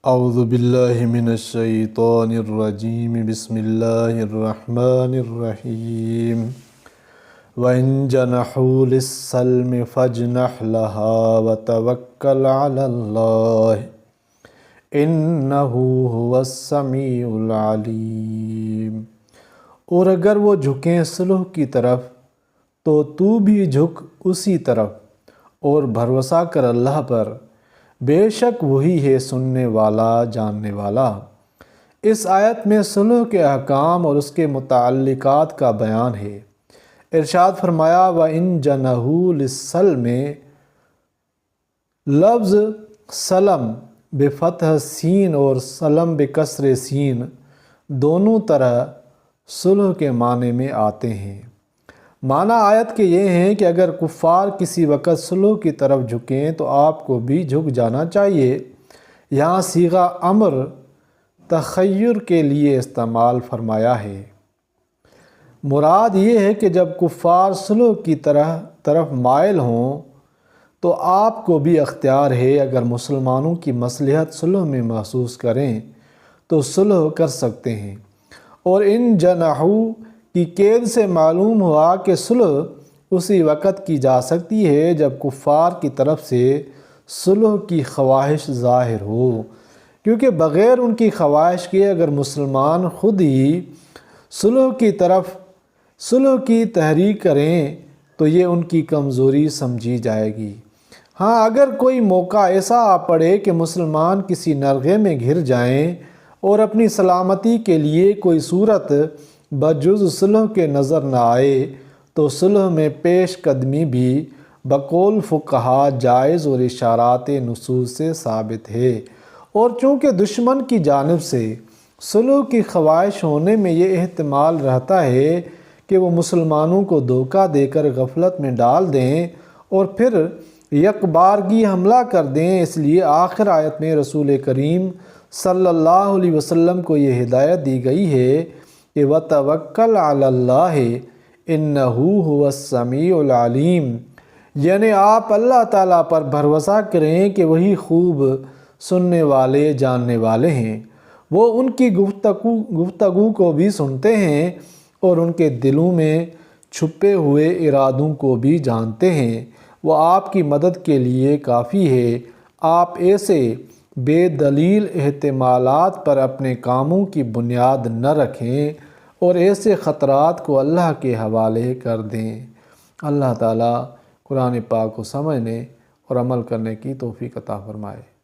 اعوذ باللہ من الشیطان الرجیم بسم اللہ الرحمن الرحیم وَإِن جَنَحُوا لِلسَّلْمِ فَاجْنَحْ لَهَا وَتَوَكَّلْ عَلَى اللَّهِ إِنَّهُ هُوَ السَّمِيعُ الْعَلِيمُ۔ اور اگر وہ جھکیں صلح کی طرف تو تو بھی جھک اسی طرف اور بھروسہ کر اللہ پر، بے شک وہی ہے سننے والا جاننے والا۔ اس آیت میں صلح کے احکام اور اس کے متعلقات کا بیان ہے۔ ارشاد فرمایا وَإِن جَنَحُوا لِلسَّلْمِ، لفظ سلم بفتح سین اور سلم بکسر سین دونوں طرح صلح کے معنی میں آتے ہیں۔ معنی آیت کے یہ ہیں کہ اگر کفار کسی وقت صلح کی طرف جھکیں تو آپ کو بھی جھک جانا چاہیے۔ یہاں صیغہ امر تخیر کے لیے استعمال فرمایا ہے۔ مراد یہ ہے کہ جب کفار صلح کی طرف مائل ہوں تو آپ کو بھی اختیار ہے، اگر مسلمانوں کی مصلحت صلح میں محسوس کریں تو صلح کر سکتے ہیں۔ اور ان جنحوا کی قید سے معلوم ہوا کہ صلح اسی وقت کی جا سکتی ہے جب کفار کی طرف سے صلح کی خواہش ظاہر ہو، کیونکہ بغیر ان کی خواہش کے اگر مسلمان خود ہی صلح کی تحریک کریں تو یہ ان کی کمزوری سمجھی جائے گی۔ ہاں، اگر کوئی موقع ایسا آ پڑے کہ مسلمان کسی نرغے میں گھر جائیں اور اپنی سلامتی کے لیے کوئی صورت بجز صلح کے نظر نہ آئے تو صلح میں پیش قدمی بھی بقول فقہا جائز اور اشارات نصوص سے ثابت ہے۔ اور چونکہ دشمن کی جانب سے صلح کی خواہش ہونے میں یہ احتمال رہتا ہے کہ وہ مسلمانوں کو دھوکہ دے کر غفلت میں ڈال دیں اور پھر یک بارگی حملہ کر دیں، اس لیے آخر آیت میں رسول کریم صلی اللہ علیہ وسلم کو یہ ہدایت دی گئی ہے کہ وَتَوَكَّلْ عَلَى اللَّهِ إِنَّهُ هُوَ السَّمِيعُ الْعَلِيمُ، یعنی آپ اللہ تعالیٰ پر بھروسہ کریں کہ وہی خوب سننے والے جاننے والے ہیں۔ وہ ان کی گفتگو کو بھی سنتے ہیں اور ان کے دلوں میں چھپے ہوئے ارادوں کو بھی جانتے ہیں۔ وہ آپ کی مدد کے لیے کافی ہے۔ آپ ایسے بے دلیل احتمالات پر اپنے کاموں کی بنیاد نہ رکھیں اور ایسے خطرات کو اللہ کے حوالے کر دیں۔ اللہ تعالیٰ قرآن پاک کو سمجھنے اور عمل کرنے کی توفیق عطا فرمائے۔